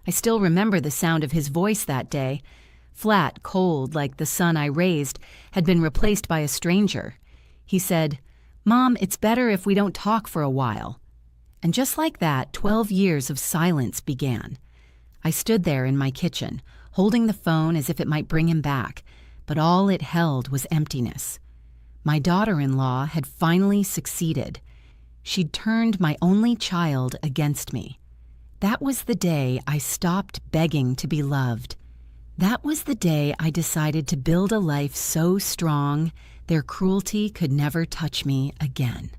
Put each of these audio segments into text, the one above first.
I still remember the sound of his voice that day. Flat, cold, like the son I raised, had been replaced by a stranger. He said, "Mom, it's better if we don't talk for a while." And just like that, 12 years of silence began. I stood there in my kitchen, holding the phone as if it might bring him back, but all it held was emptiness. My daughter-in-law had finally succeeded. She'd turned my only child against me. That was the day I stopped begging to be loved. That was the day I decided to build a life so strong their cruelty could never touch me again.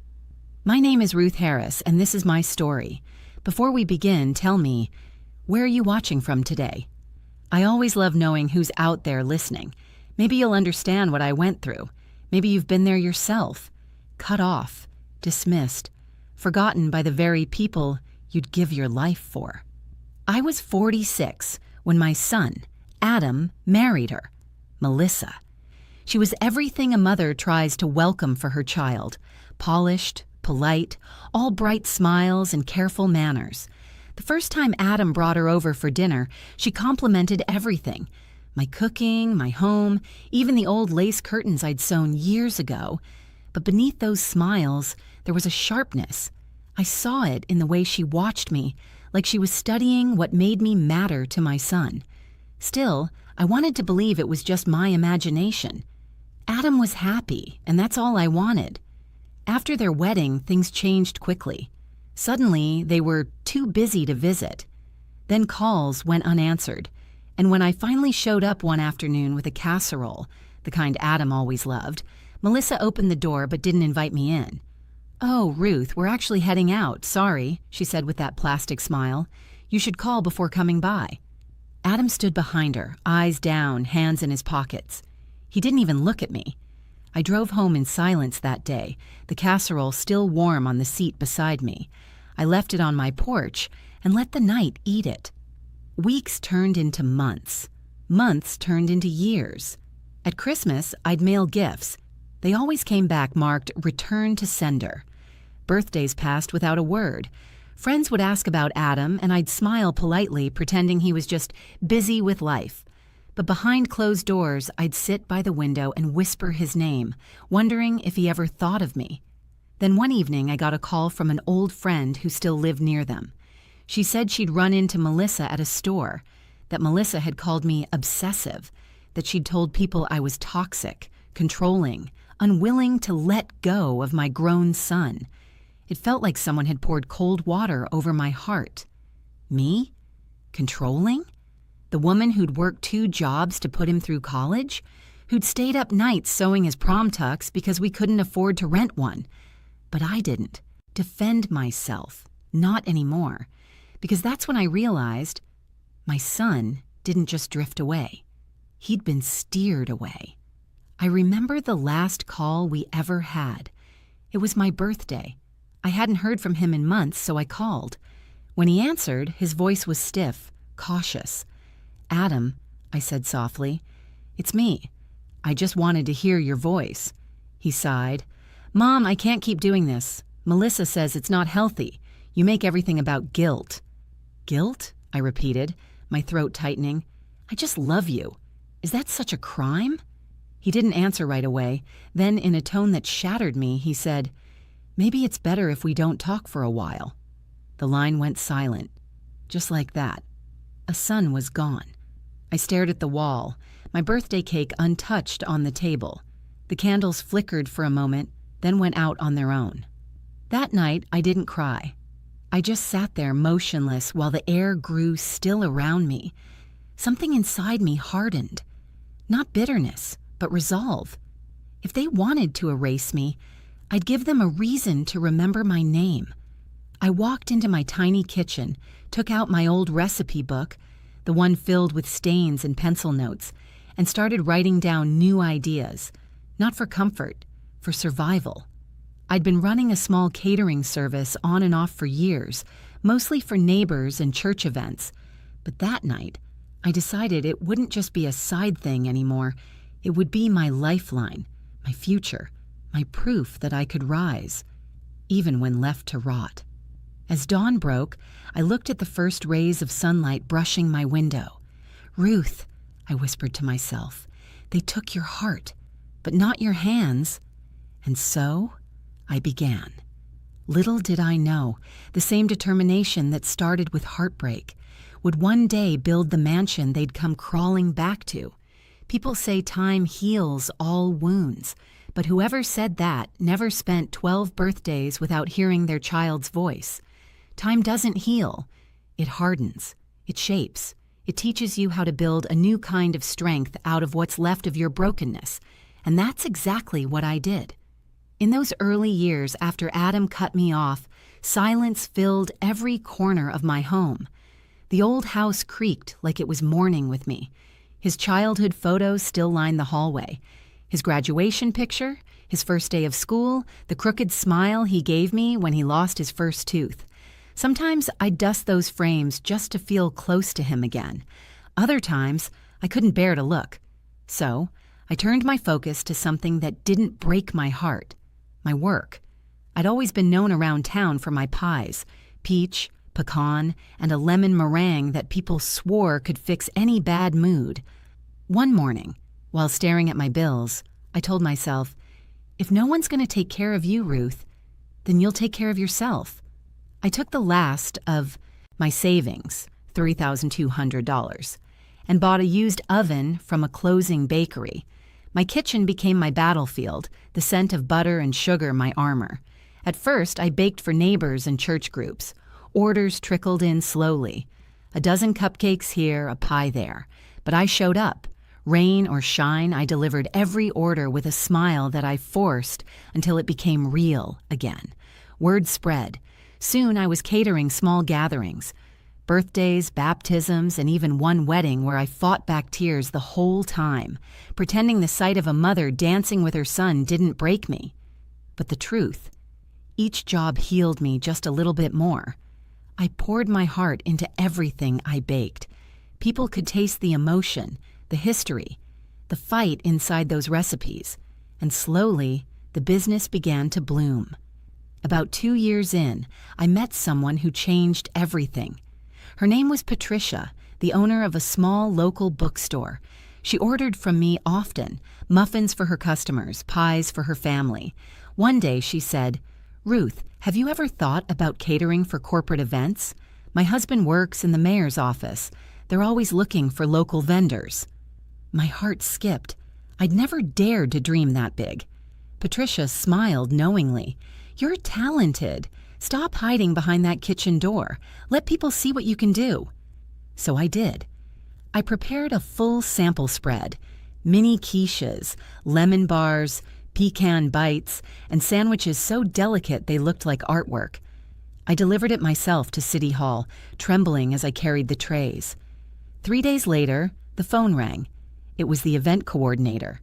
My name is Ruth Harris, and this is my story. Before we begin, tell me, where are you watching from today? I always love knowing who's out there listening. Maybe you'll understand what I went through. Maybe you've been there yourself, cut off, dismissed, forgotten by the very people you'd give your life for. I was 46 when my son, Adam, married her, Melissa. She was everything a mother tries to welcome for her child, polished, polite, all bright smiles and careful manners. The first time Adam brought her over for dinner, she complimented everything. My cooking, my home, even the old lace curtains I'd sewn years ago. But beneath those smiles, there was a sharpness. I saw it in the way she watched me, like she was studying what made me matter to my son. Still, I wanted to believe it was just my imagination. Adam was happy, and that's all I wanted. After their wedding, things changed quickly. Suddenly, they were too busy to visit. Then calls went unanswered, and when I finally showed up one afternoon with a casserole, the kind Adam always loved, Melissa opened the door but didn't invite me in. "Oh, Ruth, we're actually heading out, sorry," she said with that plastic smile. "You should call before coming by." Adam stood behind her, eyes down, hands in his pockets. He didn't even look at me. I drove home in silence that day, the casserole still warm on the seat beside me. I left it on my porch and let the night eat it. Weeks turned into months. Months turned into years. At Christmas, I'd mail gifts. They always came back marked "Return to Sender." Birthdays passed without a word. Friends would ask about Adam, and I'd smile politely, pretending he was just busy with life. But behind closed doors, I'd sit by the window and whisper his name, wondering if he ever thought of me. Then one evening, I got a call from an old friend who still lived near them. She said she'd run into Melissa at a store, that Melissa had called me obsessive, that she'd told people I was toxic, controlling, unwilling to let go of my grown son. It felt like someone had poured cold water over my heart. Me? Controlling? The woman who'd worked 2 jobs to put him through college? Who'd stayed up nights sewing his prom tux because we couldn't afford to rent one? But I didn't defend myself, not anymore, because that's when I realized my son didn't just drift away. He'd been steered away. I remember the last call we ever had. It was my birthday. I hadn't heard from him in months, so I called. When he answered, his voice was stiff, cautious. "Adam," I said softly, "it's me. I just wanted to hear your voice." He sighed. "Mom, I can't keep doing this. Melissa says it's not healthy. You make everything about guilt." "Guilt?" I repeated, my throat tightening. "I just love you. Is that such a crime?" He didn't answer right away. Then, in a tone that shattered me, he said, "Maybe it's better if we don't talk for a while." The line went silent. Just like that. A son was gone. I stared at the wall, my birthday cake untouched on the table. The candles flickered for a moment, then went out on their own. That night, I didn't cry. I just sat there motionless while the air grew still around me. Something inside me hardened. Not bitterness, but resolve. If they wanted to erase me, I'd give them a reason to remember my name. I walked into my tiny kitchen, took out my old recipe book, the one filled with stains and pencil notes, and started writing down new ideas, not for comfort, for survival. I'd been running a small catering service on and off for years, mostly for neighbors and church events. But that night, I decided it wouldn't just be a side thing anymore. It would be my lifeline, my future, my proof that I could rise, even when left to rot. As dawn broke, I looked at the first rays of sunlight brushing my window. "Ruth," I whispered to myself, "they took your heart, but not your hands." And so I began. Little did I know, the same determination that started with heartbreak would one day build the mansion they'd come crawling back to. People say time heals all wounds, but whoever said that never spent 12 birthdays without hearing their child's voice. Time doesn't heal. It hardens. It shapes. It teaches you how to build a new kind of strength out of what's left of your brokenness. And that's exactly what I did. In those early years after Adam cut me off, silence filled every corner of my home. The old house creaked like it was mourning with me. His childhood photos still lined the hallway. His graduation picture, his first day of school, the crooked smile he gave me when he lost his first tooth. Sometimes I'd dust those frames just to feel close to him again. Other times, I couldn't bear to look. So, I turned my focus to something that didn't break my heart. My work. I'd always been known around town for my pies, peach, pecan, and a lemon meringue that people swore could fix any bad mood. One morning, while staring at my bills, I told myself, if no one's going to take care of you, Ruth, then you'll take care of yourself. I took the last of my savings, $3,200, and bought a used oven from a closing bakery. My kitchen became my battlefield, the scent of butter and sugar my armor. At first, I baked for neighbors and church groups. Orders trickled in slowly. A dozen cupcakes here, a pie there. But I showed up. Rain or shine, I delivered every order with a smile that I forced until it became real again. Word spread. Soon I was catering small gatherings. Birthdays, baptisms, and even one wedding where I fought back tears the whole time, pretending the sight of a mother dancing with her son didn't break me. But the truth, each job healed me just a little bit more. I poured my heart into everything I baked. People could taste the emotion, the history, the fight inside those recipes, and slowly the business began to bloom. About 2 years in, I met someone who changed everything. Her name was Patricia, the owner of a small local bookstore. She ordered from me often, muffins for her customers, pies for her family. One day she said, "Ruth, have you ever thought about catering for corporate events? My husband works in the mayor's office. They're always looking for local vendors." My heart skipped. I'd never dared to dream that big. Patricia smiled knowingly. "You're talented. Stop hiding behind that kitchen door. Let people see what you can do." So I did. I prepared a full sample spread, mini quiches, lemon bars, pecan bites, and sandwiches so delicate they looked like artwork. I delivered it myself to City Hall, trembling as I carried the trays. 3 days later, the phone rang. It was the event coordinator.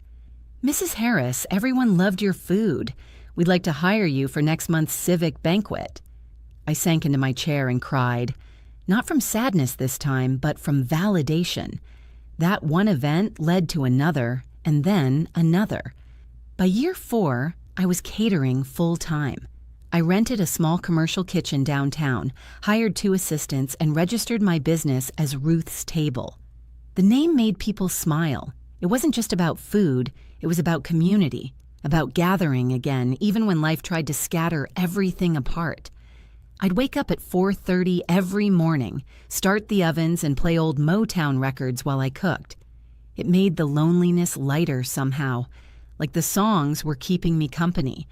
"Mrs. Harris, everyone loved your food. We'd like to hire you for next month's civic banquet." I sank into my chair and cried, not from sadness this time, but from validation. That one event led to another, and then another. By year 4, I was catering full-time. I rented a small commercial kitchen downtown, hired 2 assistants, and registered my business as Ruth's Table. The name made people smile. It wasn't just about food, it was about community, about gathering again, even when life tried to scatter everything apart. I'd wake up at 4:30 every morning, start the ovens, and play old Motown records while I cooked. It made the loneliness lighter somehow, like the songs were keeping me company.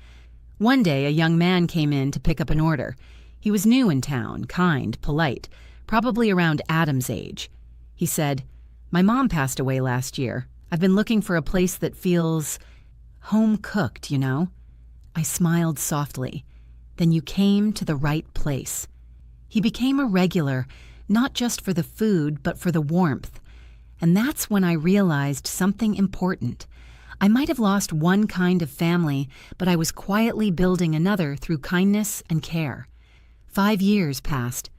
One day, a young man came in to pick up an order. He was new in town, kind, polite, probably around Adam's age. He said, "My mom passed away last year. I've been looking for a place that feels home-cooked, you know." I smiled softly. "Then you came to the right place." He became a regular, not just for the food, but for the warmth. And that's when I realized something important. I might have lost one kind of family, but I was quietly building another through kindness and care. 5 years passed.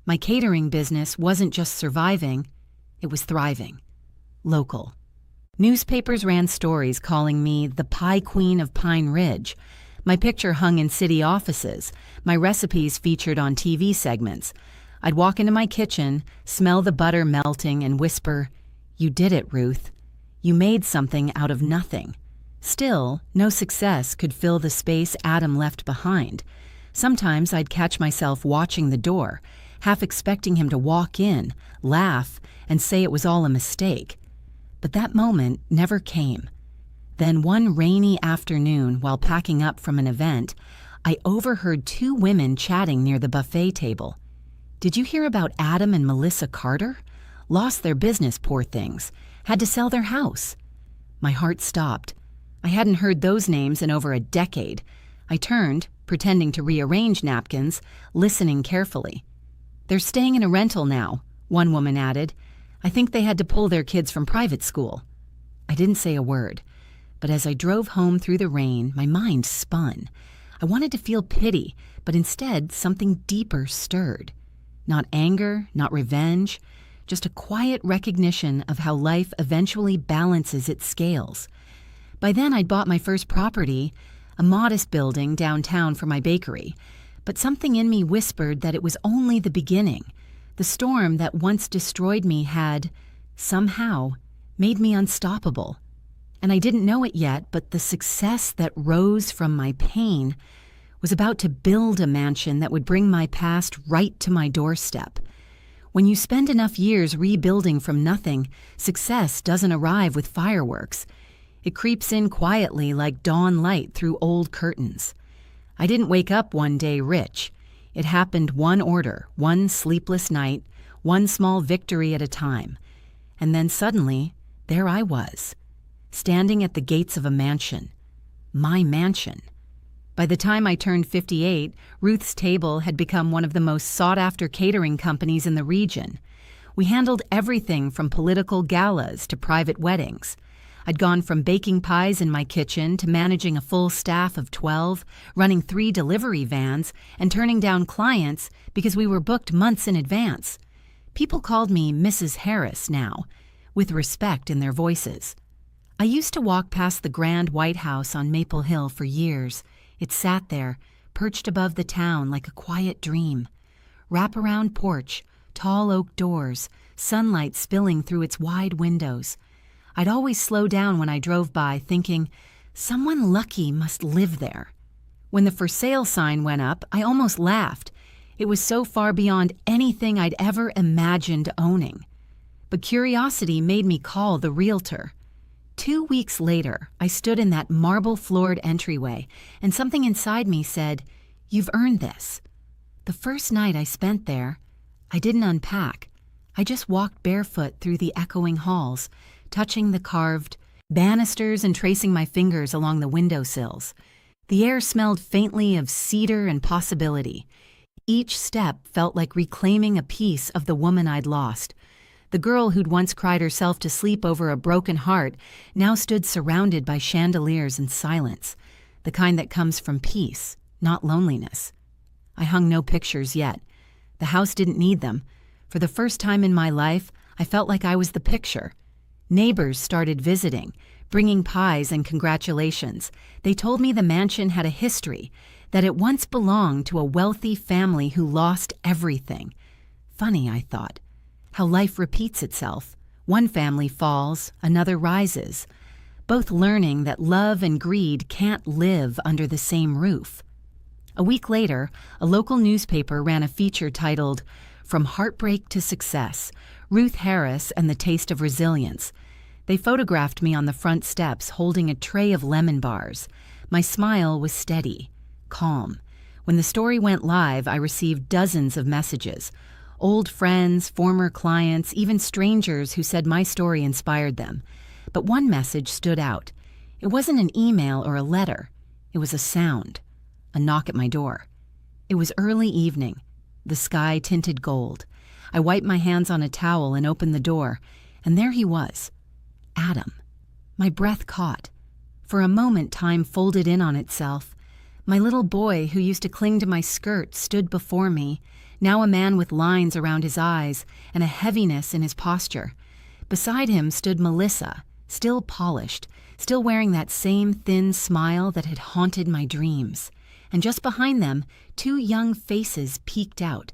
My catering business wasn't just surviving, it was thriving. Local. Newspapers ran stories calling me the Pie Queen of Pine Ridge. My picture hung in city offices, my recipes featured on TV segments. I'd walk into my kitchen, smell the butter melting, and whisper, "You did it, Ruth. You made something out of nothing." Still, no success could fill the space Adam left behind. Sometimes I'd catch myself watching the door, half expecting him to walk in, laugh, and say it was all a mistake. But that moment never came. Then one rainy afternoon, while packing up from an event, I overheard two women chatting near the buffet table. "Did you hear about Adam and Melissa Carter? Lost their business, poor things. Had to sell their house." My heart stopped. I hadn't heard those names in over a decade. I turned, pretending to rearrange napkins, listening carefully. "They're staying in a rental now," one woman added. "I think they had to pull their kids from private school." I didn't say a word, but as I drove home through the rain, my mind spun. I wanted to feel pity, but instead something deeper stirred. Not anger, not revenge, just a quiet recognition of how life eventually balances its scales. By then I'd bought my first property, a modest building downtown for my bakery, but something in me whispered that it was only the beginning. The storm that once destroyed me had, somehow, made me unstoppable. And I didn't know it yet, but the success that rose from my pain was about to build a mansion that would bring my past right to my doorstep. When you spend enough years rebuilding from nothing, success doesn't arrive with fireworks. It creeps in quietly like dawn light through old curtains. I didn't wake up one day rich. It happened one order, one sleepless night, one small victory at a time. And then suddenly, there I was, standing at the gates of a mansion. My mansion. By the time I turned 58, Ruth's Table had become one of the most sought-after catering companies in the region. We handled everything from political galas to private weddings. I'd gone from baking pies in my kitchen to managing a full staff of 12, running 3 delivery vans, and turning down clients because we were booked months in advance. People called me Mrs. Harris now, with respect in their voices. I used to walk past the grand White House on Maple Hill for years. It sat there, perched above the town like a quiet dream. Wraparound porch, tall oak doors, sunlight spilling through its wide windows. I'd always slow down when I drove by, thinking, someone lucky must live there. When the for sale sign went up, I almost laughed. It was so far beyond anything I'd ever imagined owning. But curiosity made me call the realtor. 2 weeks later, I stood in that marble-floored entryway, and something inside me said, "You've earned this." The first night I spent there, I didn't unpack. I just walked barefoot through the echoing halls, touching the carved banisters and tracing my fingers along the windowsills. The air smelled faintly of cedar and possibility. Each step felt like reclaiming a piece of the woman I'd lost. The girl who'd once cried herself to sleep over a broken heart now stood surrounded by chandeliers and silence, the kind that comes from peace, not loneliness. I hung no pictures yet. The house didn't need them. For the first time in my life, I felt like I was the picture. Neighbors started visiting, bringing pies and congratulations. They told me the mansion had a history, that it once belonged to a wealthy family who lost everything. Funny, I thought, how life repeats itself. One family falls, another rises, both learning that love and greed can't live under the same roof. A week later, a local newspaper ran a feature titled, "From Heartbreak to Success, Ruth Harris and the Taste of Resilience." They photographed me on the front steps holding a tray of lemon bars. My smile was steady, calm. When the story went live, I received dozens of messages. Old friends, former clients, even strangers who said my story inspired them. But one message stood out. It wasn't an email or a letter. It was a sound, a knock at my door. It was early evening, the sky tinted gold. I wiped my hands on a towel and opened the door, and there he was, Adam. My breath caught. For a moment, time folded in on itself. My little boy, who used to cling to my skirt, stood before me, now a man with lines around his eyes and a heaviness in his posture. Beside him stood Melissa, still polished, still wearing that same thin smile that had haunted my dreams. And just behind them, 2 young faces peeked out.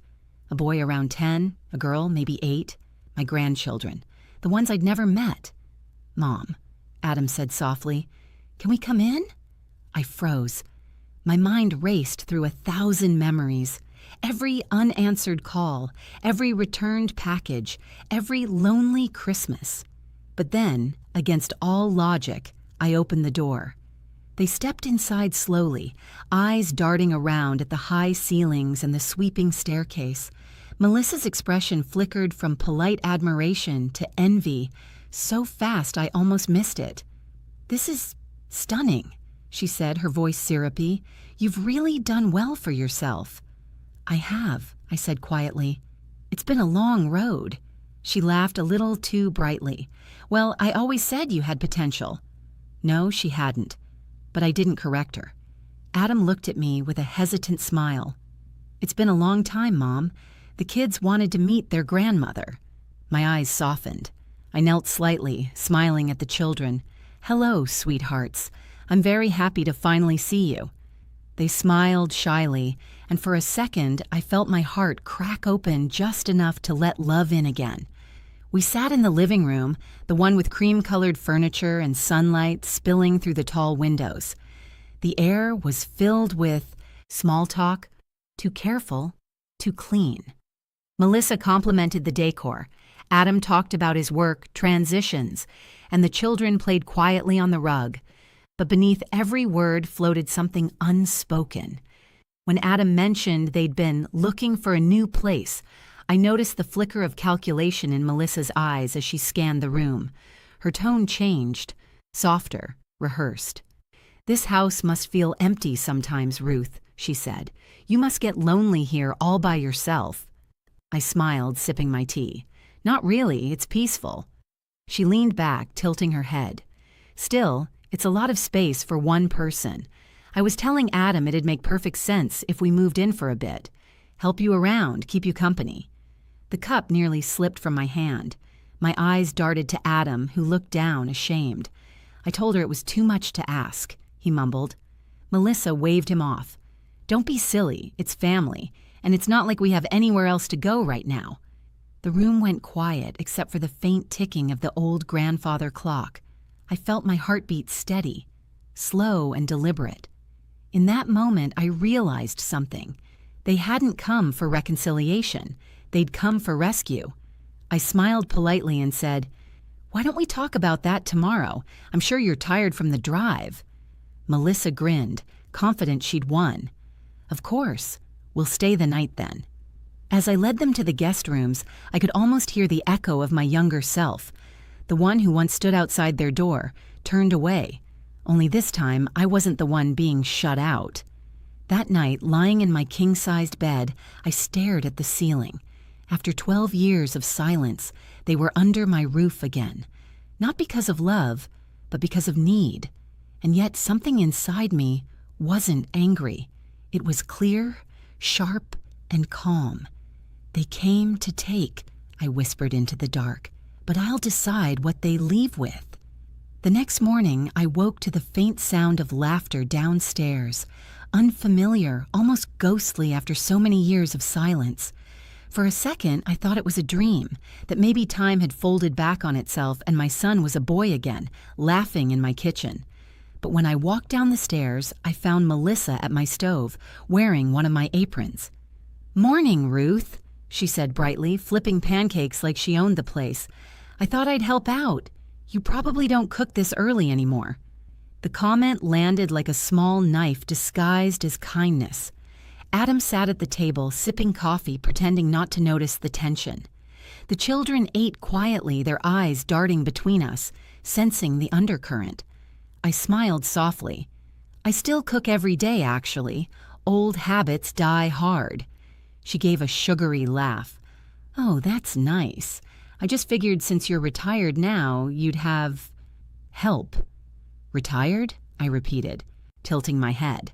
A boy around 10, a girl maybe 8, my grandchildren, the ones I'd never met. "Mom," Adam said softly, "can we come in?" I froze. My mind raced through 1,000 memories. Every unanswered call, every returned package, every lonely Christmas. But then, against all logic, I opened the door. They stepped inside slowly, eyes darting around at the high ceilings and the sweeping staircase. Melissa's expression flickered from polite admiration to envy, so fast I almost missed it. "This is stunning," she said, her voice syrupy. "You've really done well for yourself." "I have," I said quietly. "It's been a long road." She laughed a little too brightly. "Well, I always said you had potential." No, she hadn't. But I didn't correct her. Adam looked at me with a hesitant smile. "It's been a long time, Mom. The kids wanted to meet their grandmother." My eyes softened. I knelt slightly, smiling at the children. "Hello, sweethearts. I'm very happy to finally see you." They smiled shyly, and for a second I felt my heart crack open just enough to let love in again. We sat in the living room, the one with cream-colored furniture and sunlight spilling through the tall windows. The air was filled with small talk, too careful, too clean. Melissa complimented the decor. Adam talked about his work, transitions, and the children played quietly on the rug. But beneath every word floated something unspoken. When Adam mentioned they'd been looking for a new place, I noticed the flicker of calculation in Melissa's eyes as she scanned the room. Her tone changed, softer, rehearsed. "This house must feel empty sometimes, Ruth," she said. "You must get lonely here all by yourself." I smiled, sipping my tea. "Not really, it's peaceful." She leaned back, tilting her head. "Still, it's a lot of space for one person. I was telling Adam it'd make perfect sense if we moved in for a bit. Help you around, keep you company." The cup nearly slipped from my hand. My eyes darted to Adam, who looked down, ashamed. I told her it was too much to ask, he mumbled. Melissa waved him off. "Don't be silly, it's family, and it's not like we have anywhere else to go right now." The room went quiet except for the faint ticking of the old grandfather clock. I felt my heartbeat steady, slow and deliberate. In that moment, I realized something. They hadn't come for reconciliation. They'd come for rescue. I smiled politely and said, "Why don't we talk about that tomorrow? I'm sure you're tired from the drive." Melissa grinned, confident she'd won. "Of course. We'll stay the night then." As I led them to the guest rooms, I could almost hear the echo of my younger self. The one who once stood outside their door, turned away. Only this time, I wasn't the one being shut out. That night, lying in my king-sized bed, I stared at the ceiling. After 12 years of silence, they were under my roof again. Not because of love, but because of need. And yet something inside me wasn't angry. It was clear, sharp, and calm. "They came to take," I whispered into the dark, "but I'll decide what they leave with." The next morning, I woke to the faint sound of laughter downstairs, unfamiliar, almost ghostly after so many years of silence. For a second, I thought it was a dream, that maybe time had folded back on itself and my son was a boy again, laughing in my kitchen. But when I walked down the stairs, I found Melissa at my stove, wearing one of my aprons. "Morning, Ruth," she said brightly, flipping pancakes like she owned the place. "I thought I'd help out. You probably don't cook this early anymore." The comment landed like a small knife disguised as kindness. Adam sat at the table, sipping coffee, pretending not to notice the tension. The children ate quietly, their eyes darting between us, sensing the undercurrent. I smiled softly. "I still cook every day, actually. Old habits die hard." She gave a sugary laugh. "Oh, that's nice. I just figured since you're retired now, you'd have help." "Retired?" I repeated, tilting my head.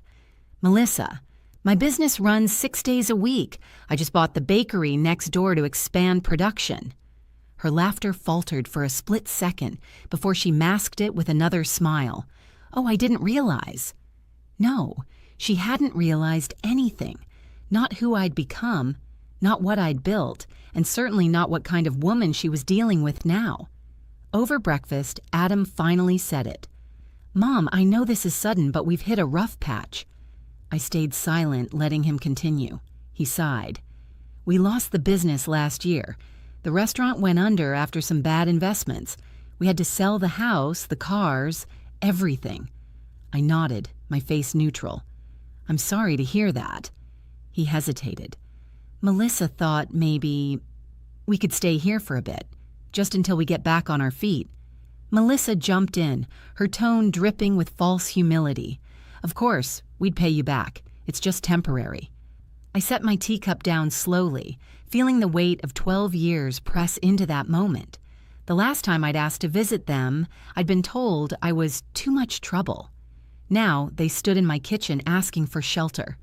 "Melissa, my business runs 6 days a week. I just bought the bakery next door to expand production." Her laughter faltered for a split second before she masked it with another smile. "Oh, I didn't realize." No, she hadn't realized anything. Not who I'd become, not what I'd built, and certainly not what kind of woman she was dealing with now. Over breakfast, Adam finally said it. "Mom, I know this is sudden, but we've hit a rough patch." I stayed silent, letting him continue. He sighed. "We lost the business last year. The restaurant went under after some bad investments. We had to sell the house, the cars, everything." I nodded, my face neutral. "I'm sorry to hear that." He hesitated. "Melissa thought maybe we could stay here for a bit, just until we get back on our feet." Melissa jumped in, her tone dripping with false humility. "Of course, we'd pay you back. It's just temporary." I set my teacup down slowly, feeling the weight of 12 years press into that moment. The last time I'd asked to visit them, I'd been told I was too much trouble. Now they stood in my kitchen asking for shelter.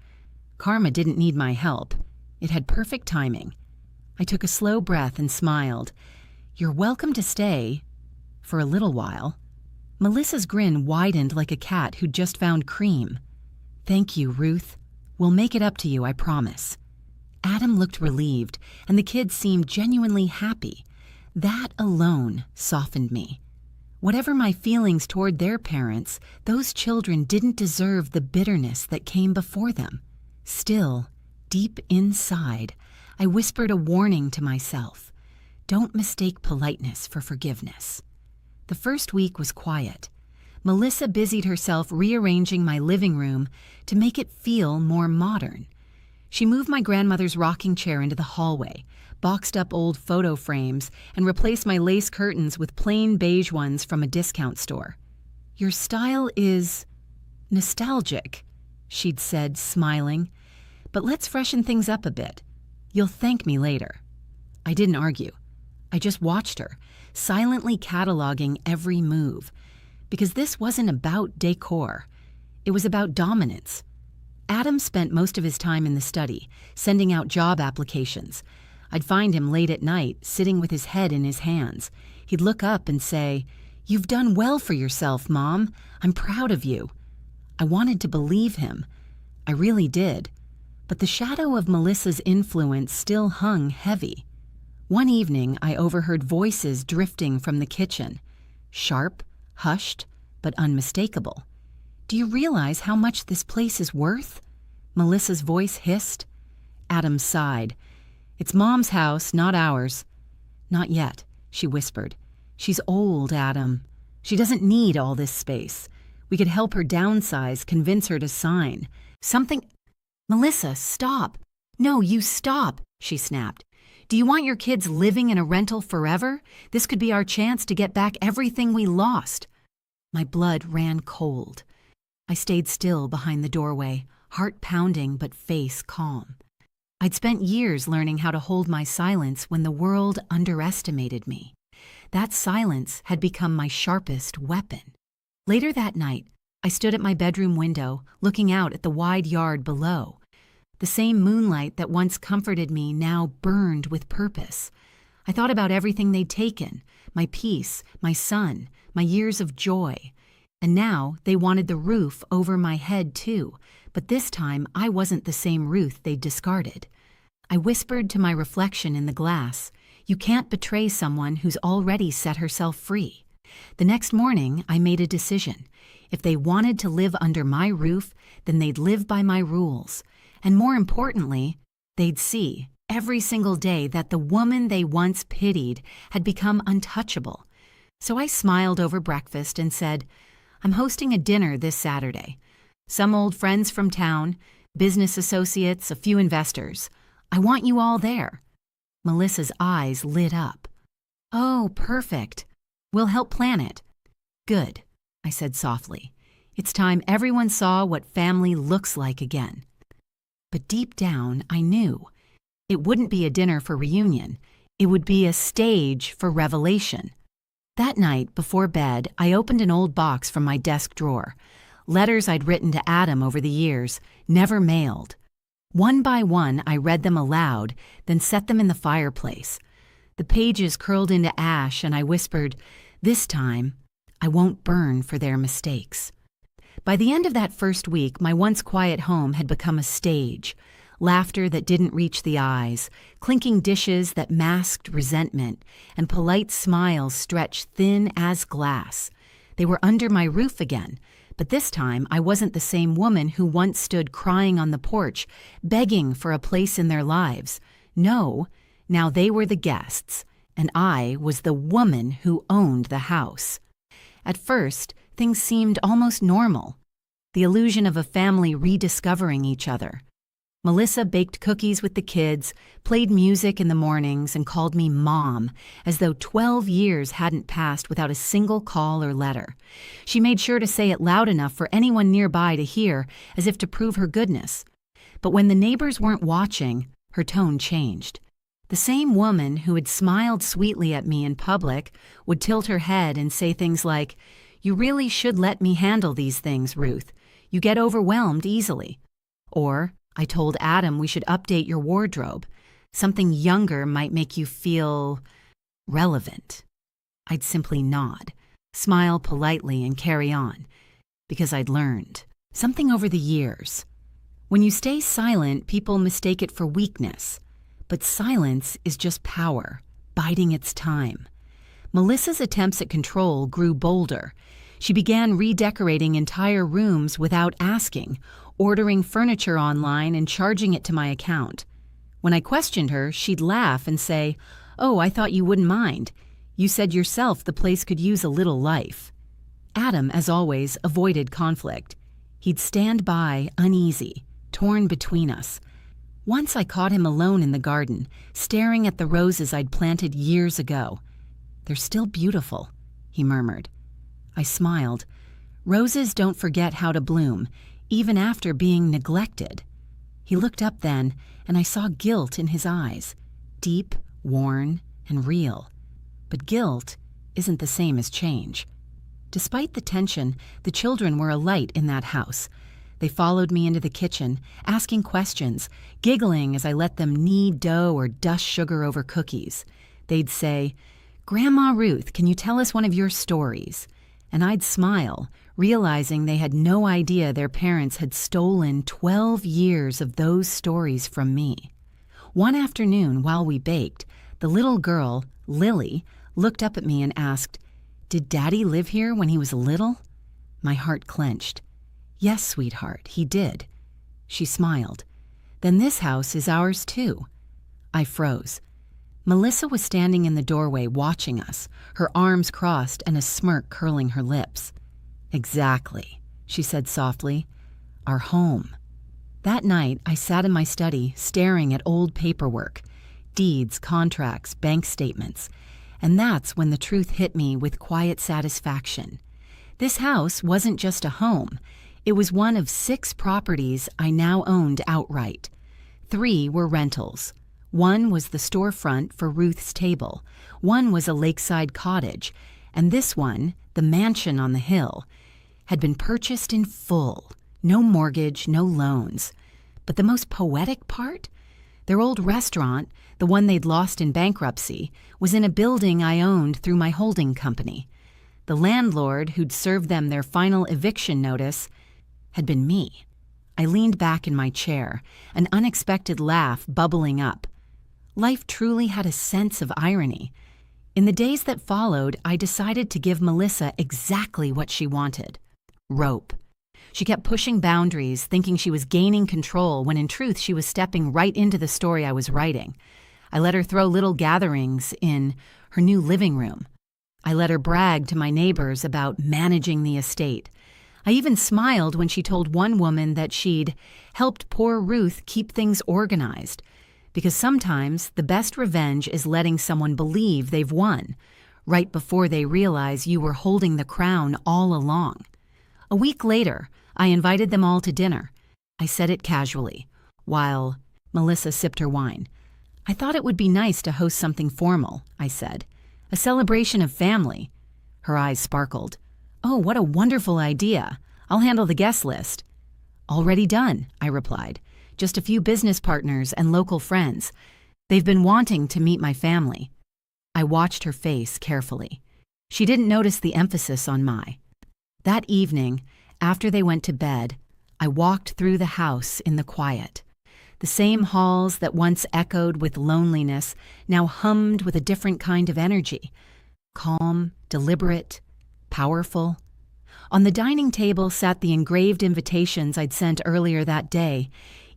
Karma didn't need my help. It had perfect timing. I took a slow breath and smiled. "You're welcome to stay for a little while." Melissa's grin widened like a cat who'd just found cream. "Thank you, Ruth. We'll make it up to you, I promise." Adam looked relieved, and the kids seemed genuinely happy. That alone softened me. Whatever my feelings toward their parents, those children didn't deserve the bitterness that came before them. Still, deep inside, I whispered a warning to myself. Don't mistake politeness for forgiveness. The first week was quiet. Melissa busied herself rearranging my living room to make it feel more modern. She moved my grandmother's rocking chair into the hallway, boxed up old photo frames, and replaced my lace curtains with plain beige ones from a discount store. "Your style is nostalgic," she'd said, smiling. "But let's freshen things up a bit. You'll thank me later." I didn't argue. I just watched her, silently cataloging every move. Because this wasn't about decor. It was about dominance. Adam spent most of his time in the study, sending out job applications. I'd find him late at night, sitting with his head in his hands. He'd look up and say, "You've done well for yourself, Mom. I'm proud of you." I wanted to believe him. I really did. But the shadow of Melissa's influence still hung heavy. One evening, I overheard voices drifting from the kitchen. Sharp, hushed, but unmistakable. "Do you realize how much this place is worth?" Melissa's voice hissed. Adam sighed. "It's Mom's house, not ours." "Not yet," she whispered. "She's old, Adam. She doesn't need all this space. We could help her downsize, convince her to sign. Something—" "Melissa, stop. No, you stop," she snapped. "Do you want your kids living in a rental forever? This could be our chance to get back everything we lost." My blood ran cold. I stayed still behind the doorway, heart pounding but face calm. I'd spent years learning how to hold my silence when the world underestimated me. That silence had become my sharpest weapon. Later that night, I stood at my bedroom window, looking out at the wide yard below. The same moonlight that once comforted me now burned with purpose. I thought about everything they'd taken, my peace, my son, my years of joy. And now they wanted the roof over my head too, but this time I wasn't the same Ruth they'd discarded. I whispered to my reflection in the glass, "You can't betray someone who's already set herself free." The next morning, I made a decision. If they wanted to live under my roof, then they'd live by my rules. And more importantly, they'd see every single day that the woman they once pitied had become untouchable. So I smiled over breakfast and said, "I'm hosting a dinner this Saturday. Some old friends from town, business associates, a few investors. I want you all there." Melissa's eyes lit up. "Oh, perfect. We'll help plan it." "Good," I said softly. "It's time everyone saw what family looks like again." But deep down, I knew. It wouldn't be a dinner for reunion. It would be a stage for revelation. That night, before bed, I opened an old box from my desk drawer. Letters I'd written to Adam over the years, never mailed. One by one, I read them aloud, then set them in the fireplace. The pages curled into ash, and I whispered, "This time, I won't burn for their mistakes." By the end of that first week, my once quiet home had become a stage. Laughter that didn't reach the eyes, clinking dishes that masked resentment, and polite smiles stretched thin as glass. They were under my roof again, but this time I wasn't the same woman who once stood crying on the porch, begging for a place in their lives. No, now they were the guests, and I was the woman who owned the house. At first, things seemed almost normal. The illusion of a family rediscovering each other. Melissa baked cookies with the kids, played music in the mornings, and called me Mom, as though 12 years hadn't passed without a single call or letter. She made sure to say it loud enough for anyone nearby to hear, as if to prove her goodness. But when the neighbors weren't watching, her tone changed. The same woman who had smiled sweetly at me in public would tilt her head and say things like, "You really should let me handle these things, Ruth. You get overwhelmed easily." Or, "I told Adam we should update your wardrobe. Something younger might make you feel relevant." I'd simply nod, smile politely, and carry on, because I'd learned something over the years. When you stay silent, people mistake it for weakness. But silence is just power, biding its time. Melissa's attempts at control grew bolder. She began redecorating entire rooms without asking, ordering furniture online and charging it to my account. When I questioned her, she'd laugh and say, "Oh, I thought you wouldn't mind. You said yourself the place could use a little life." Adam, as always, avoided conflict. He'd stand by, uneasy, torn between us. Once I caught him alone in the garden, staring at the roses I'd planted years ago. "They're still beautiful," he murmured. I smiled. Roses don't forget how to bloom, even after being neglected. He looked up then, and I saw guilt in his eyes, deep, worn, and real. But guilt isn't the same as change. Despite the tension, the children were a light in that house. They followed me into the kitchen, asking questions, giggling as I let them knead dough or dust sugar over cookies. They'd say, "Grandma Ruth, can you tell us one of your stories?" And I'd smile, realizing they had no idea their parents had stolen 12 years of those stories from me. One afternoon, while we baked, the little girl, Lily, looked up at me and asked, "Did Daddy live here when he was little?" My heart clenched. "Yes, sweetheart, he did." She smiled. "Then this house is ours too." I froze. Melissa was standing in the doorway watching us, her arms crossed and a smirk curling her lips. "Exactly," she said softly. "Our home." That night, I sat in my study, staring at old paperwork, deeds, contracts, bank statements, and that's when the truth hit me with quiet satisfaction. This house wasn't just a home. It was one of 6 properties I now owned outright. 3 were rentals. One was the storefront for Ruth's table. One was a lakeside cottage. And this one, the mansion on the hill, had been purchased in full. No mortgage, no loans. But the most poetic part? Their old restaurant, the one they'd lost in bankruptcy, was in a building I owned through my holding company. The landlord who'd served them their final eviction notice had been me. I leaned back in my chair, an unexpected laugh bubbling up. Life truly had a sense of irony. In the days that followed, I decided to give Melissa exactly what she wanted: rope. She kept pushing boundaries, thinking she was gaining control when in truth she was stepping right into the story I was writing. I let her throw little gatherings in her new living room. I let her brag to my neighbors about managing the estate. I even smiled when she told one woman that she'd helped poor Ruth keep things organized, because sometimes the best revenge is letting someone believe they've won, right before they realize you were holding the crown all along. A week later, I invited them all to dinner. I said it casually, while Melissa sipped her wine. "I thought it would be nice to host something formal," I said. "A celebration of family." Her eyes sparkled. "Oh, what a wonderful idea. I'll handle the guest list." "Already done," I replied. "Just a few business partners and local friends. They've been wanting to meet my family." I watched her face carefully. She didn't notice the emphasis on my. That evening, after they went to bed, I walked through the house in the quiet. The same halls that once echoed with loneliness now hummed with a different kind of energy. Calm, deliberate, powerful. On the dining table sat the engraved invitations I'd sent earlier that day,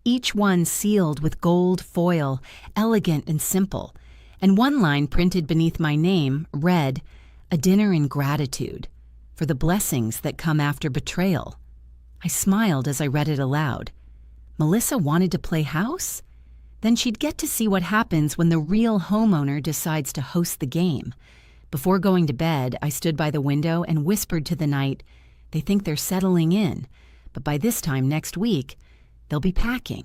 each one sealed with gold foil, elegant and simple, and one line printed beneath my name read, "A dinner in gratitude for the blessings that come after betrayal." I smiled as I read it aloud. Melissa wanted to play house? Then she'd get to see what happens when the real homeowner decides to host the game. Before going to bed, I stood by the window and whispered to the night, "They think they're settling in, but by this time next week, they'll be packing."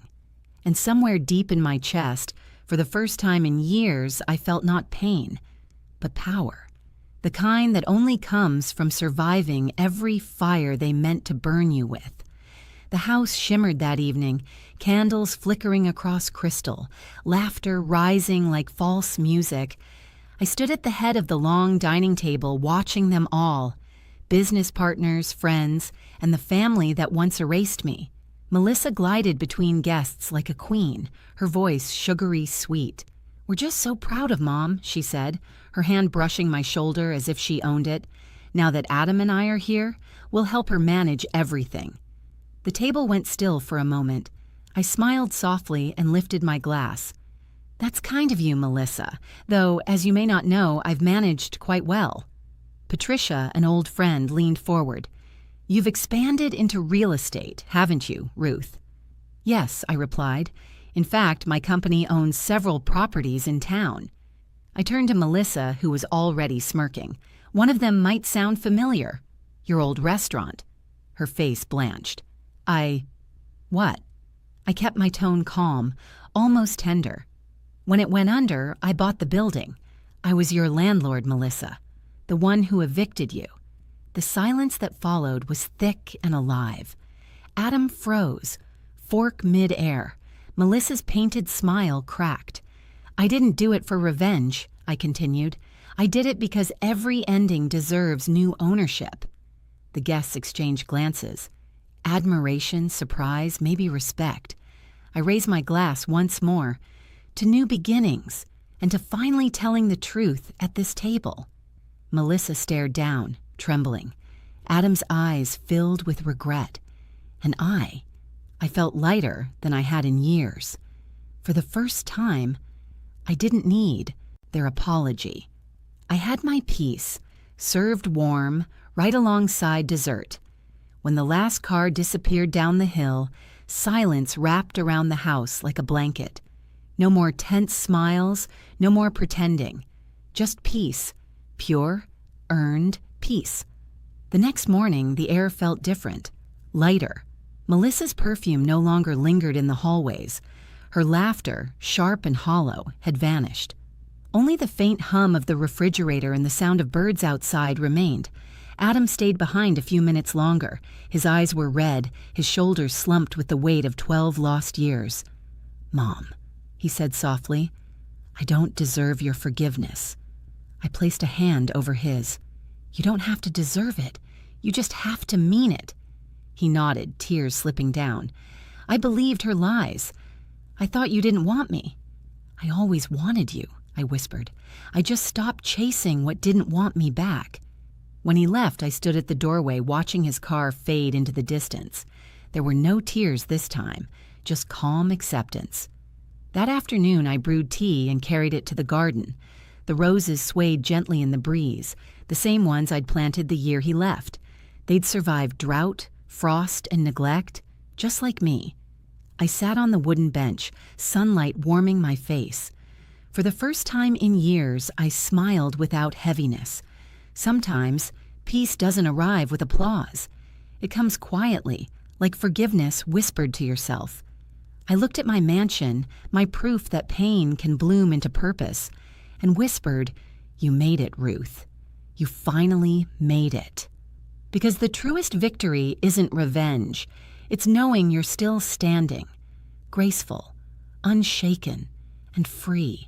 And somewhere deep in my chest, for the first time in years, I felt not pain, but power. The kind that only comes from surviving every fire they meant to burn you with. The house shimmered that evening, candles flickering across crystal, laughter rising like false music. I stood at the head of the long dining table watching them all, business partners, friends, and the family that once erased me. Melissa glided between guests like a queen, her voice sugary sweet. "We're just so proud of Mom," she said, her hand brushing my shoulder as if she owned it. "Now that Adam and I are here, we'll help her manage everything." The table went still for a moment. I smiled softly and lifted my glass. "That's kind of you, Melissa, though, as you may not know, I've managed quite well." Patricia, an old friend, leaned forward. "You've expanded into real estate, haven't you, Ruth?" "Yes," I replied. "In fact, my company owns several properties in town." I turned to Melissa, who was already smirking. "One of them might sound familiar. Your old restaurant." Her face blanched. What?" I kept my tone calm, almost tender. "When it went under, I bought the building. I was your landlord, Melissa, the one who evicted you." The silence that followed was thick and alive. Adam froze, fork mid-air. Melissa's painted smile cracked. "I didn't do it for revenge," I continued. "I did it because every ending deserves new ownership." The guests exchanged glances. Admiration, surprise, maybe respect. I raised my glass once more. To new beginnings, and to finally telling the truth at this table. Melissa stared down, trembling. Adam's eyes filled with regret. And I felt lighter than I had in years. For the first time, I didn't need their apology. I had my piece, served warm, right alongside dessert. When the last car disappeared down the hill, silence wrapped around the house like a blanket. No more tense smiles, no more pretending. Just peace, pure, earned peace. The next morning, the air felt different, lighter. Melissa's perfume no longer lingered in the hallways. Her laughter, sharp and hollow, had vanished. Only the faint hum of the refrigerator and the sound of birds outside remained. Adam stayed behind a few minutes longer. His eyes were red, his shoulders slumped with the weight of 12 lost years. "Mom," he said softly, "I don't deserve your forgiveness." I placed a hand over his. "You don't have to deserve it. You just have to mean it." He nodded, tears slipping down. "I believed her lies. I thought you didn't want me." "I always wanted you," I whispered. "I just stopped chasing what didn't want me back." When he left, I stood at the doorway watching his car fade into the distance. There were no tears this time, just calm acceptance. That afternoon, I brewed tea and carried it to the garden. The roses swayed gently in the breeze, the same ones I'd planted the year he left. They'd survived drought, frost, and neglect, just like me. I sat on the wooden bench, sunlight warming my face. For the first time in years, I smiled without heaviness. Sometimes, peace doesn't arrive with applause. It comes quietly, like forgiveness whispered to yourself. I looked at my mansion, my proof that pain can bloom into purpose, and whispered, "You made it, Ruth. You finally made it." Because the truest victory isn't revenge. It's knowing you're still standing, graceful, unshaken, and free.